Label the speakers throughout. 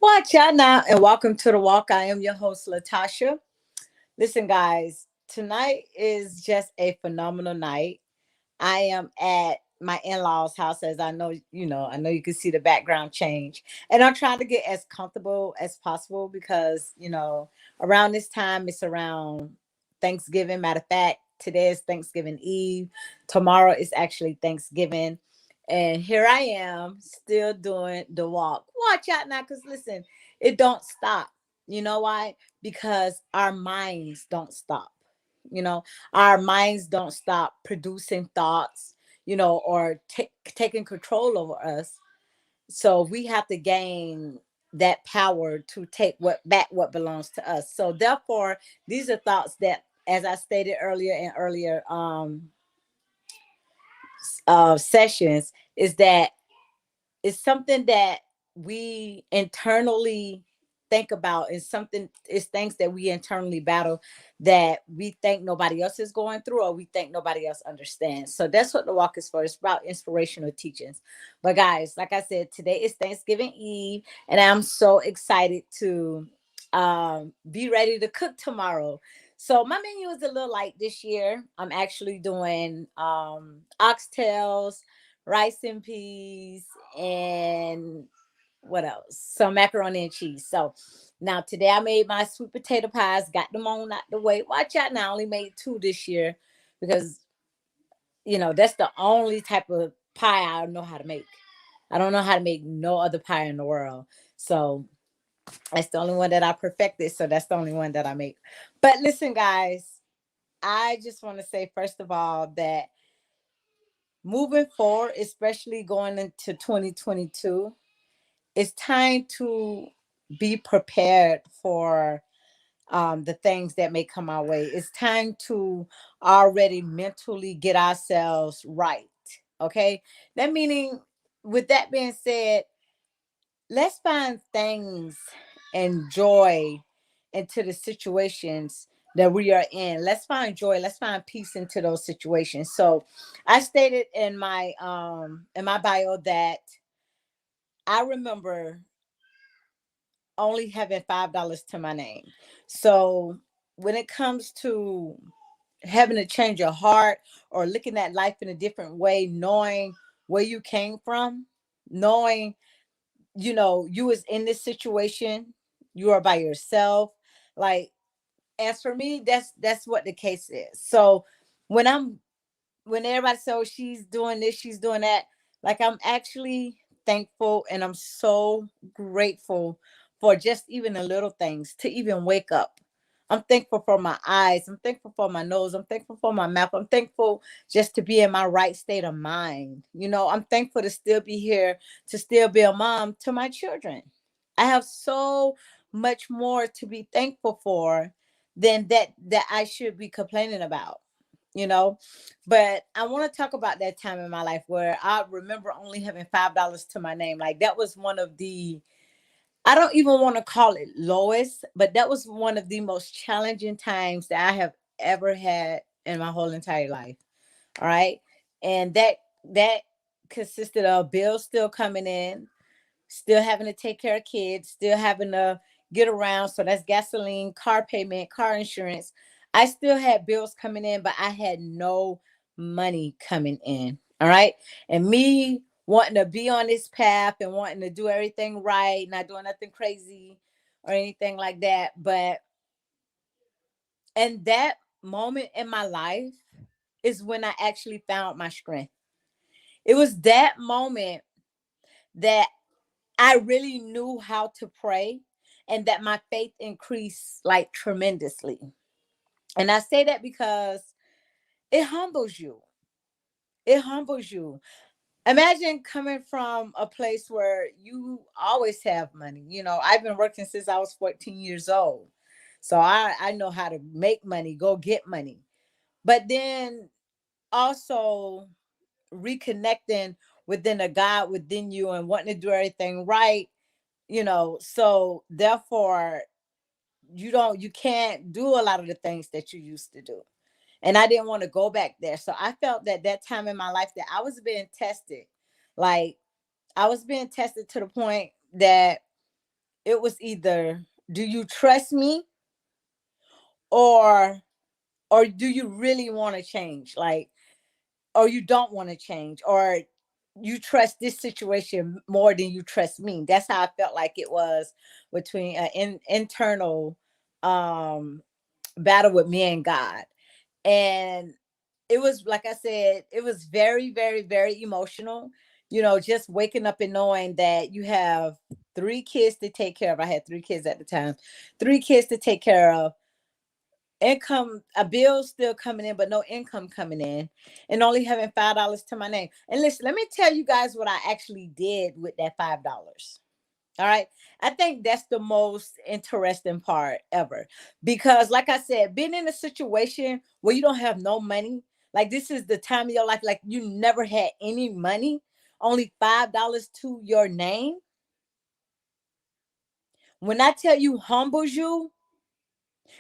Speaker 1: Watch out now and welcome to the walk. I am your host, Latasha. Listen, guys, tonight is just a phenomenal night. I am at my in-laws' house, as I know you can see the background change. And I'm trying to get as comfortable as possible because, around this time it's around Thanksgiving. Matter of fact, today is Thanksgiving Eve. Tomorrow is actually Thanksgiving. And here I am still doing the walk. Watch out now, because listen, it don't stop. You know why? Because our minds don't stop. You know, our minds don't stop producing thoughts, or taking control over us. So we have to gain that power to take what belongs to us. So therefore, these are thoughts that, as I stated earlier in earlier sessions, is that it's something that we internally think about, and something is things that we internally battle that we think nobody else is going through, or we think nobody else understands. So that's what the walk is for. It's about inspirational teachings. But guys, like I said, today is Thanksgiving Eve, and I'm so excited to be ready to cook tomorrow. So my menu is a little light this year. I'm actually doing oxtails, rice and peas, and what else? Some macaroni and cheese. So now today I made my sweet potato pies, got them on out the way. Watch out now, I only made two this year because that's the only type of pie I know how to make. I don't know how to make no other pie in the world. So that's the only one that I perfected. So that's the only one that I make. But listen, guys, I just want to say, first of all, that moving forward, especially going into 2022, it's time to be prepared for the things that may come our way. It's time to already mentally get ourselves right. Okay. That meaning, with that being said, let's find things and joy into the situations that we are in. Let's find joy. Let's find peace into those situations. So I stated in my bio that I remember only having $5 to my name. So when it comes to having to change your heart or looking at life in a different way, knowing where you came from, knowing you was in this situation, you are by yourself. Like, as for me, that's what the case is. So when everybody says, oh, she's doing this, she's doing that, like, I'm actually thankful, and I'm so grateful for just even the little things, to even wake up. I'm thankful for my eyes. I'm thankful for my nose. I'm thankful for my mouth. I'm thankful just to be in my right state of mind. I'm thankful to still be here, to still be a mom to my children. I have so much more to be thankful for than that I should be complaining about, you know. But I want to talk about that time in my life where I remember only having $5 to my name. Like, that was one of the, I don't even want to call it lowest, but that was one of the most challenging times that I have ever had in my whole entire life. All right. And that consisted of bills still coming in, still having to take care of kids, still having to get around. So that's gasoline, car payment, car insurance. I still had bills coming in, but I had no money coming in. All right. And me wanting to be on this path and wanting to do everything right, not doing nothing crazy or anything like that. But in that moment in my life is when I actually found my strength. It was that moment that I really knew how to pray, and that my faith increased like tremendously. And I say that because it humbles you. It humbles you. Imagine coming from a place where you always have money. I've been working since I was 14 years old. So I know how to make money, go get money. But then also reconnecting within a God within you and wanting to do everything right, so therefore you can't do a lot of the things that you used to do. And I didn't want to go back there. So I felt that time in my life that I was being tested. Like, I was being tested to the point that it was either, do you trust me, or do you really want to change? Like, or you don't want to change, or you trust this situation more than you trust me. That's how I felt like it was between an internal um battle with me and God. And it was, like I said, it was very, very, very emotional. Just waking up and knowing that you have three kids to take care of. I had three kids at the time, three kids to take care of, income, a bill still coming in, but no income coming in, and only having $5 to my name. And listen, let me tell you guys what I actually did with that $5. All right. I think that's the most interesting part ever. Because, like I said, being in a situation where you don't have no money, like this is the time of your life, like you never had any money, only $5 to your name. When I tell you humbles you,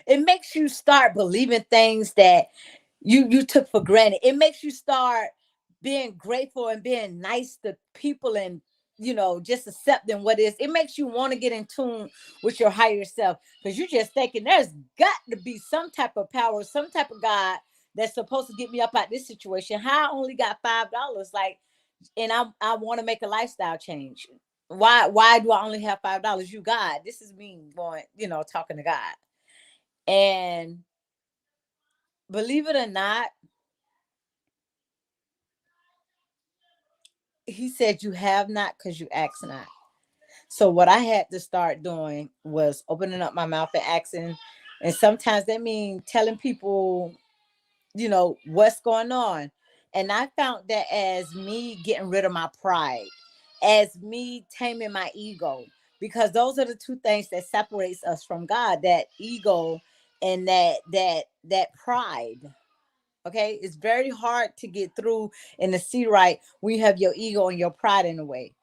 Speaker 1: it makes you start believing things that you took for granted. It makes you start being grateful and being nice to people, and just accepting what is. It makes you want to get in tune with your higher self, because you're just thinking there's got to be some type of power, some type of God that's supposed to get me up out this situation. How I only got $5, like, and I want to make a lifestyle change. Why do I only have $5? You, God, this is me going, talking to God. And believe it or not, he said, you have not because you ask not. So what I had to start doing was opening up my mouth and asking. And sometimes that means telling people, what's going on. And I found that as me getting rid of my pride, as me taming my ego, because those are the two things that separates us from God, that ego and that pride. Okay, it's very hard to get through and to see right when you have your ego and your pride in the way.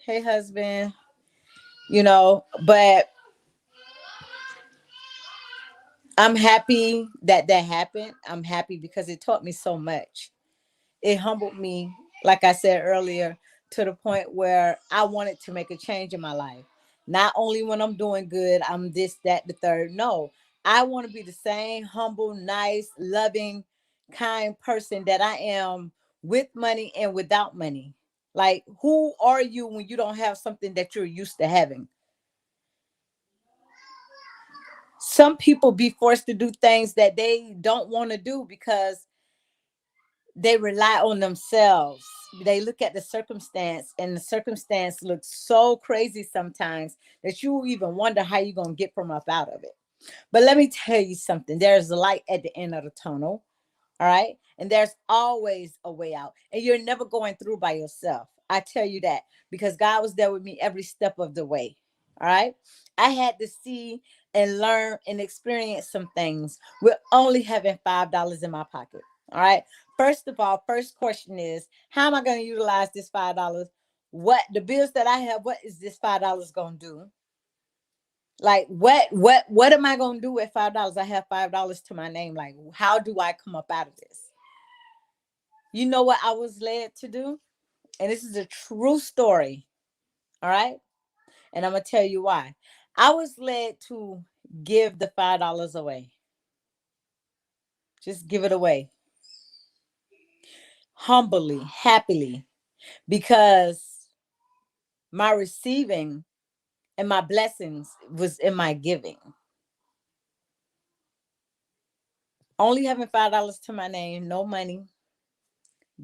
Speaker 1: Hey, husband, but I'm happy that that happened. I'm happy because it taught me so much. It humbled me, like I said earlier, to the point where I wanted to make a change in my life. Not only when I'm doing good, I'm this, that, the third. No, I want to be the same humble, nice, loving, kind person that I am with money and without money. Like, who are you when you don't have something that you're used to having? Some people be forced to do things that they don't want to do because they rely on themselves. They look at the circumstance, and the circumstance looks so crazy sometimes that you even wonder how you're going to get from up out of it. But let me tell you something, there's a light at the end of the tunnel. All right. And there's always a way out. And you're never going through by yourself. I tell you that because God was there with me every step of the way. All right. I had to see and learn and experience some things with only having $5 in my pocket. All right. First of all, first question is, how am I going to utilize this $5? What the bills that I have, what is this $5 going to do? Like, what am I going to do with $5? I have $5 to my name. Like, how do I come up out of this? You know what I was led to do? And this is a true story. All right. And I'm going to tell you why. I was led to give the $5 away. Just give it away humbly, happily, because my receiving and my blessings was in my giving. Only having $5 to my name, no money,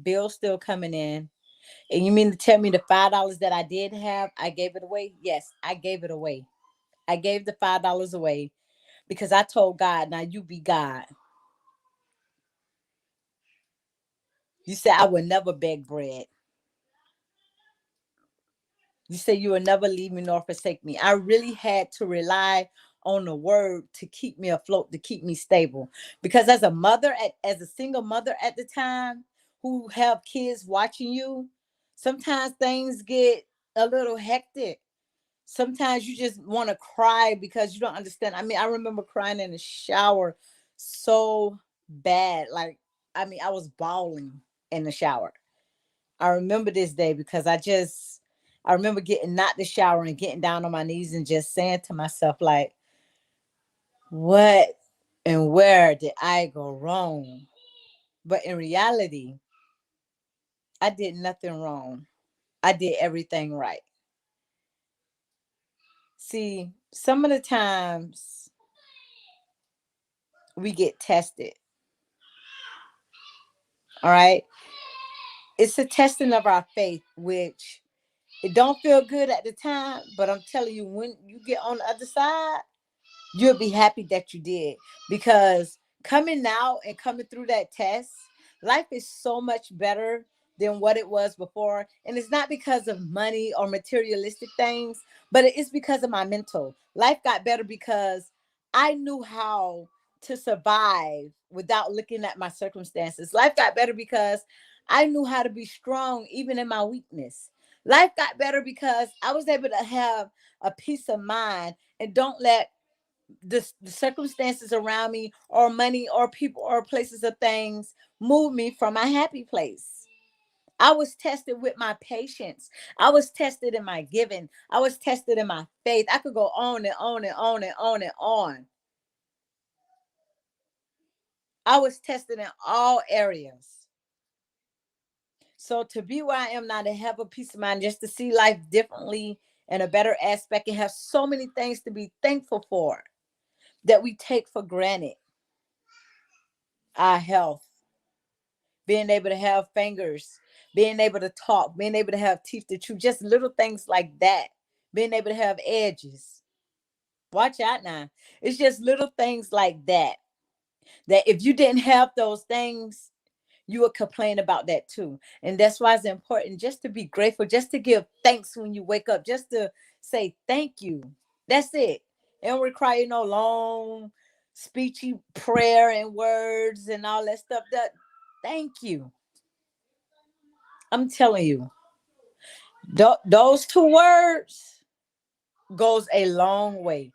Speaker 1: bills still coming in. And you mean to tell me the $5 that I did have, I gave it away? Yes, I gave it away. I gave the $5 away because I told God, now you be God. You said I would never beg bread. You said you will never leave me nor forsake me. I really had to rely on the word to keep me afloat, to keep me stable. Because as a mother, as a single mother at the time, who have kids watching you, sometimes things get a little hectic. Sometimes you just want to cry because you don't understand. I mean, I remember crying in the shower so bad. Like, I mean, I was bawling in the shower. I remember this day because I remember getting out the shower and getting down on my knees and just saying to myself, like, what and where did I go wrong? But in reality, I did nothing wrong. I did everything right. See, some of the times we get tested, all right? It's a testing of our faith, which it don't feel good at the time, but I'm telling you, when you get on the other side, you'll be happy that you did, because coming out and coming through that test, life is so much better than what it was before. And it's not because of money or materialistic things, but it is because of my mental. Life got better because I knew how to survive without looking at my circumstances. Life got better because I knew how to be strong even in my weakness. Life got better because I was able to have a peace of mind and don't let the circumstances around me or money or people or places or things move me from my happy place. I was tested with my patience. I was tested in my giving. I was tested in my faith. I could go on and on and on and on and on. I was tested in all areas. So to be where I am now, to have a peace of mind, just to see life differently and a better aspect, and have so many things to be thankful for that we take for granted. Our health, being able to have fingers, being able to talk, being able to have teeth to chew, just little things like that, being able to have edges. Watch out now. It's just little things like that, that if you didn't have those things, you would complain about that too. And that's why it's important just to be grateful, just to give thanks when you wake up, just to say thank you. That's it. It don't require no long, speechy prayer and words and all that stuff. That thank you. I'm telling you, those two words goes a long way.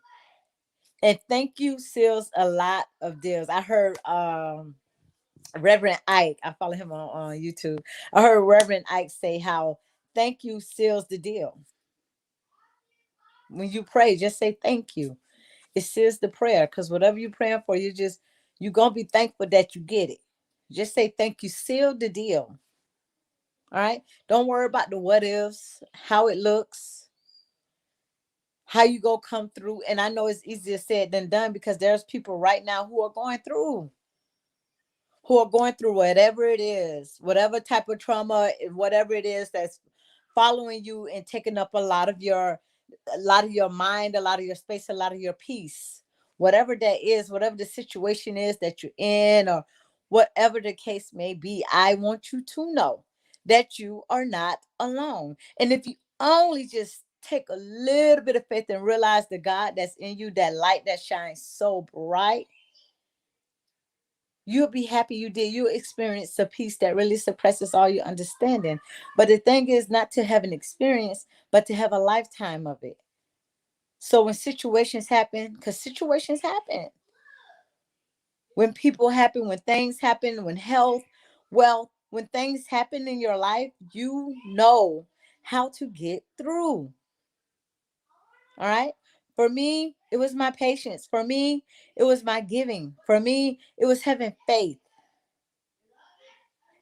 Speaker 1: And thank you seals a lot of deals. I heard Reverend Ike, I follow him on YouTube. I heard Reverend Ike say how thank you seals the deal. When you pray, just say thank you. It seals the prayer, because whatever you're praying for, you're gonna be thankful that you get it. Just say thank you, seal the deal. All right. Don't worry about the what ifs, how it looks, how you go come through. And I know it's easier said than done, because there's people right now who are going through whatever it is, whatever type of trauma, whatever it is that's following you and taking up a lot of your mind, a lot of your space, a lot of your peace. Whatever that is, whatever the situation is that you're in, or whatever the case may be, I want you to know that you are not alone. And if you only just take a little bit of faith and realize the God that's in you, that light that shines so bright, you'll be happy you did. You'll experience a peace that really suppresses all your understanding. But the thing is not to have an experience, but to have a lifetime of it. So when situations happen, because situations happen, when people happen, when things happen, when health, wealth, when things happen in your life, you know how to get through. All right. For me, it was my patience. For me, it was my giving. For me, it was having faith.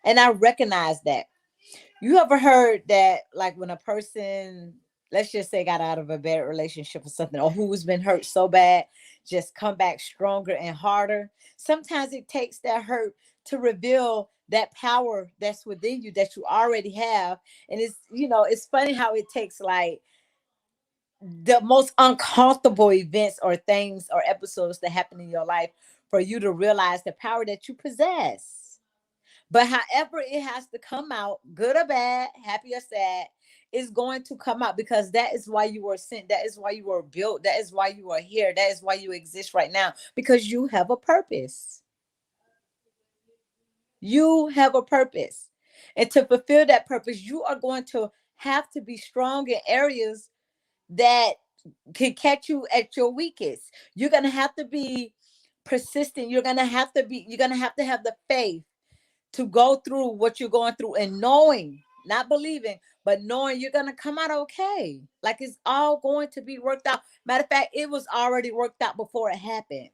Speaker 1: And I recognize that. You ever heard that, like, when a person, let's just say, got out of a bad relationship or something, or who's been hurt so bad, just come back stronger and harder? Sometimes it takes that hurt to reveal that power that's within you that you already have. And it's funny how it takes, like, the most uncomfortable events or things or episodes that happen in your life for you to realize the power that you possess. But however it has to come out, good or bad, happy or sad, it's going to come out, because that is why you were sent. That is why you were built. That is why you are here. That is why you exist right now, because you have a purpose. You have a purpose. And to fulfill that purpose, you are going to have to be strong in areas that can catch you at your weakest. You're going to have to be persistent. You're going to have to have the faith to go through what you're going through, and knowing not believing, but knowing you're gonna come out okay. Like it's all going to be worked out. Matter of fact, it was already worked out before it happened.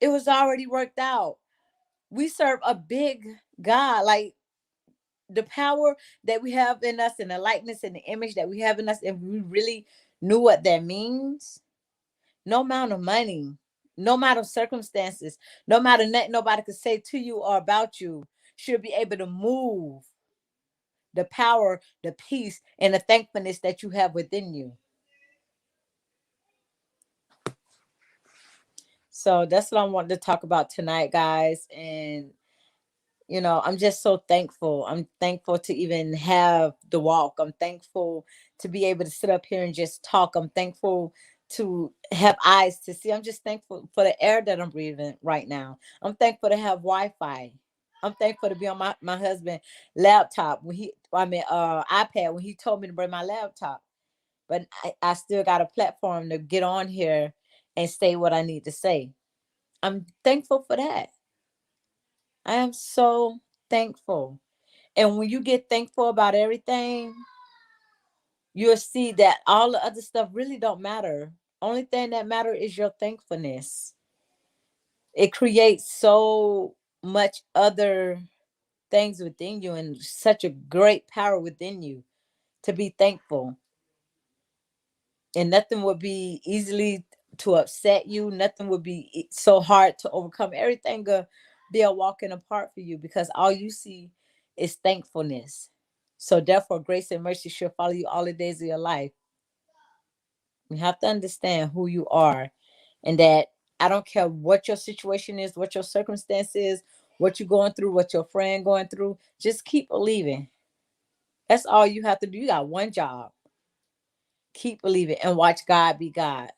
Speaker 1: It was already worked out. We serve a big God. Like the power that we have in us and the likeness and the image that we have in us, and we really knew what that means, no amount of money, no matter circumstances, no matter nothing nobody could say to you or about you should be able to move the power, the peace, and the thankfulness that you have within you. So that's what I wanted to talk about tonight, guys. And I'm just so thankful. I'm thankful to even have the walk. I'm thankful to be able to sit up here and just talk. I'm thankful to have eyes to see. I'm just thankful for the air that I'm breathing right now. I'm thankful to have Wi-Fi. I'm thankful to be on my husband laptop when iPad when he told me to bring my laptop. But I still got a platform to get on here and say what I need to say. I'm thankful for that. I am so thankful. And when you get thankful about everything, you'll see that all the other stuff really don't matter. Only thing that matter is your thankfulness. It creates so much other things within you and such a great power within you to be thankful. And nothing would be easily to upset you. Nothing would be so hard to overcome. Everything will be a walking apart for you because all you see is thankfulness. So therefore, grace and mercy shall follow you all the days of your life. You have to understand who you are, and that I don't care what your situation is, what your circumstance is, what you're going through, what your friend going through. Just keep believing. That's all you have to do. You got one job. Keep believing and watch God be God.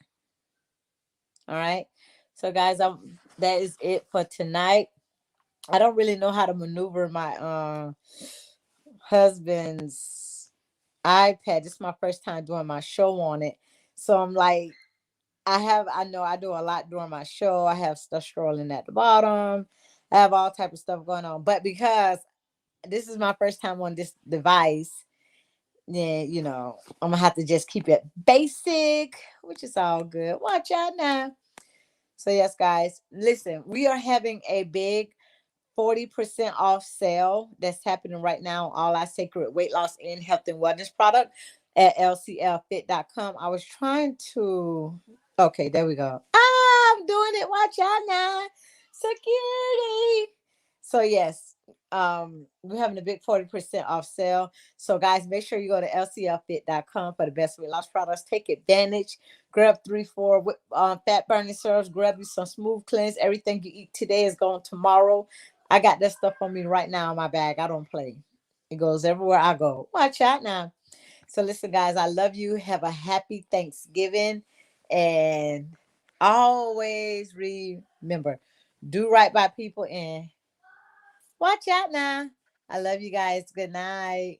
Speaker 1: All right. So guys, that is it for tonight. I don't really know how to maneuver my husband's iPad. This is my first time doing my show on it. So I'm like, I know I do a lot during my show. I have stuff scrolling at the bottom. I have all type of stuff going on. But because this is my first time on this device, then I'm gonna have to just keep it basic, which is all good. Watch out now. So yes, guys, listen, we are having a big 40% off sale that's happening right now on all our sacred weight loss and health and wellness product at lclfit.com. I was trying to, okay, there we go. I'm doing it. Watch out now. Security. So yes, we're having a big 40% off sale. So guys, make sure you go to lclfit.com for the best weight loss products. Take advantage. Grab 3-4 fat burning serums. Grab you some smooth cleanse. Everything you eat today is going tomorrow. I got that stuff on me right now in my bag. I don't play. It goes everywhere I go. Watch out now. So listen, guys, I love you. Have a happy Thanksgiving. And always remember, do right by people and watch out now. I love you guys. Good night.